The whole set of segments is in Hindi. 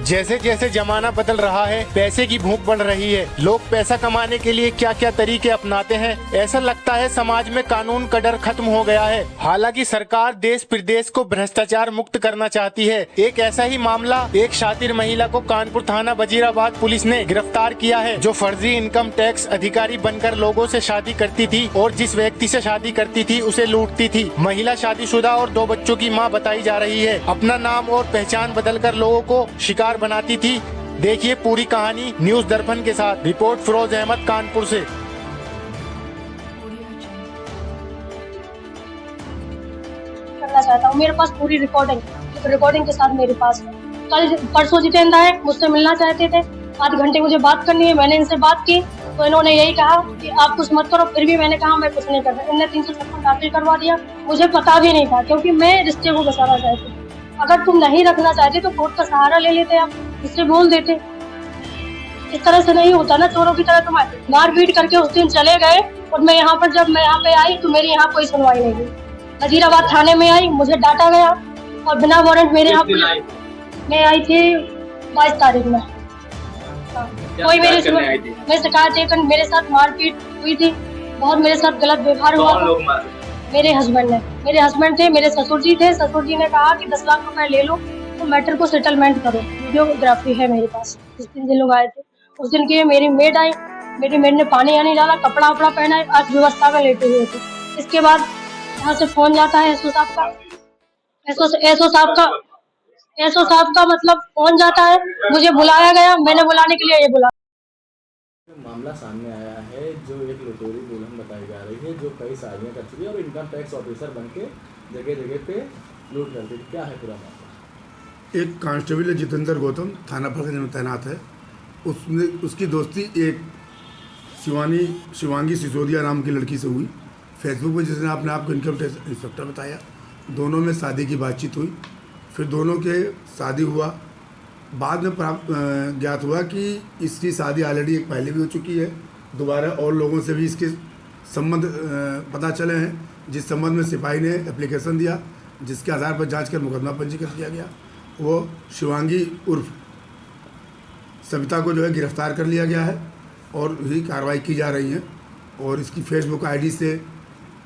जैसे जैसे जमाना बदल रहा है, पैसे की भूख बढ़ रही है। लोग पैसा कमाने के लिए क्या क्या तरीके अपनाते हैं। ऐसा लगता है समाज में कानून का डर खत्म हो गया है। हालांकि सरकार देश प्रदेश को भ्रष्टाचार मुक्त करना चाहती है। एक ऐसा ही मामला, एक शातिर महिला को कानपुर थाना वजीराबाद पुलिस ने गिरफ्तार किया है, जो फर्जी इनकम टैक्स अधिकारी बनकर लोगों से शादी करती थी और जिस व्यक्ति से शादी करती थी उसे लूटती थी। महिला शादीशुदा और 2 बच्चों की मां बताई जा रही है। अपना नाम और पहचान बदलकर लोगों को शिकार बनाती थी। देखिए पूरी कहानी न्यूज दर्पण के साथ। रिपोर्ट फिरोज अहमद, कानपुर से। करना चाहता हूँ, मेरे पास पूरी रिकॉर्डिंग के साथ मेरे पास है। कल परसों जितेंद्र आए, मुझसे मिलना चाहते थे। आध घंटे मुझे बात करनी है, मैंने इनसे बात की तो इन्होंने यही कहा कि आप कुछ मत करो। फिर भी मैंने कहा मैं कुछ नहीं कर रहा। इन्होंने 356 दाखिल करवा दिया। मुझे पता भी नहीं था, क्योंकि मैं रिश्ते को बचाना चाहती थी। अगर तुम नहीं रखना चाहते तो कोर्ट का सहारा ले लेते, आप इससे बोल देते। इस तरह से नहीं होता ना, चोरों की तरह तुम मारपीट करके उस दिन चले गए। और मैं यहाँ पर जब मैं यहाँ पे आई तो मेरी यहाँ कोई सुनवाई नहीं हुई। वजीराबाद थाने में आई, मुझे डांटा गया और बिना वारंट मेरे यहाँ मैं आई थी 22 तारीख में। कोई मैं शिकायत कर, मेरे साथ मारपीट हुई थी, बहुत मेरे साथ गलत व्यवहार हुआ था। मेरे हस्बैंड थे, मेरे ससुर जी थे। ससुर जी ने कहा कि 10 लाख रुपए ले लो तो मैटर को सेटलमेंट करो। वीडियोग्राफी है मेरे पास। जिस दिन ये लोग आए थे उस दिन की मेरी मेड आई, मेरी मेड ने पानी आने डाला, कपड़ा वपड़ा पहना, आज व्यवस्था में लेटे हुए थे। इसके बाद यहाँ से फोन जाता है एसओ साहब का मतलब फोन जाता है। मुझे बुलाया गया, मैंने बुलाने के लिए ये बुला। मामला सामने आया है जो एक लुटेरी दुल्हन बताई जा रही है, जो कई शादियां कर चुकी है और इनकम टैक्स ऑफिसर बनके जगह जगह पे लूट करती थी। क्या है पूरा मामला? एक कांस्टेबल है जितेंद्र गौतम, थाना प्रखंड में तैनात है। उसकी दोस्ती एक शिवांगी सिसोदिया नाम की लड़की से हुई फेसबुक पर, जिसने अपने आप को इनकम टैक्स इंस्पेक्टर बताया। दोनों में शादी की बातचीत हुई, फिर दोनों के शादी हुआ। बाद में ज्ञात हुआ कि इसकी शादी ऑलरेडी एक पहले भी हो चुकी है। दोबारा और लोगों से भी इसके संबंध पता चले हैं, जिस संबंध में सिपाही ने एप्लीकेशन दिया, जिसके आधार पर जांच कर मुकदमा पंजीकृत किया गया। वो शिवांगी उर्फ सविता को जो है गिरफ्तार कर लिया गया है और भी कार्रवाई की जा रही है। और इसकी फेसबुक आईडी से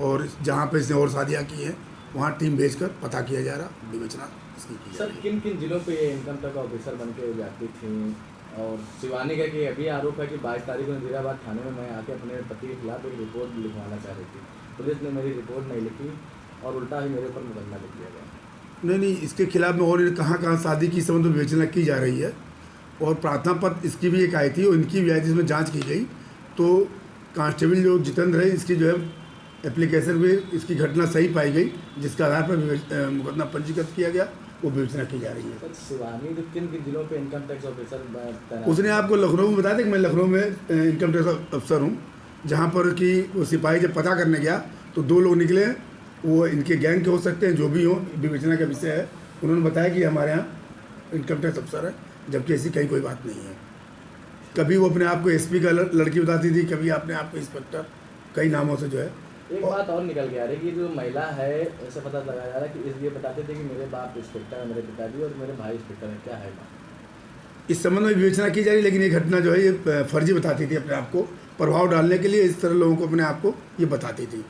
और जहाँ पर इसने और शादियाँ की हैं वहाँ टीम भेजकर पता किया जा रहा, विवेचना इसकी की जा रही है। सर किन किन जिलों पे ये इनकम टैक्स ऑफिसर बन के जाती थी? और शिवानी का कि अभी आरोप है कि 22 तारीख को वजीराबाद थाने में मैं आके अपने पति के खिलाफ एक रिपोर्ट लिखवाना चाह रही थी। पुलिस ने मेरी रिपोर्ट नहीं लिखी और उल्टा ही मेरे ऊपर मुकदमा लिख दिया गया। नहीं, इसके खिलाफ में और कहाँ शादी की संबंध में विवेचना की जा रही है। और प्रार्थना पत्र इसकी भी एक आई थी और इनकी भी आई थी, इसमें जाँच की गई तो कांस्टेबल जो जितेंद्र है इसकी जो है एप्लीकेशन में इसकी घटना सही पाई गई, जिसके आधार पर मुकदमा पंजीकृत किया गया, वो विवेचना की जा रही है। शिवानी किन किन जिलों पे इनकम टैक्स ऑफिसर? उसने आपको लखनऊ में बताया था कि मैं लखनऊ में इनकम टैक्स अफसर हूँ, जहाँ पर कि वो सिपाही जब पता करने गया तो 2 लोग निकले। वो इनके गैंग के हो सकते हैं, जो भी हो, विवेचना का विषय है। उन्होंने बताया कि हमारे यहाँ इनकम टैक्स अफसर है, जबकि ऐसी कहीं कोई बात नहीं है। कभी वो अपने आप को एसपी का लड़की बताती थी, कभी अपने आप को इंस्पेक्टर, कई नामों से जो है। एक बात और निकल के आ रही है कि जो महिला है, ऐसा पता लगाया जा रहा है कि इसलिए बताते थे कि मेरे बाप इंस्पेक्टर है, मेरे पिताजी और मेरे भाई इंस्पेक्टर है। क्या है बात? इस संबंध में विवेचना की जा रही है, लेकिन ये घटना जो है ये फर्जी बताती थी अपने आप को, प्रभाव डालने के लिए इस तरह लोगों को अपने आप को ये बताती थी।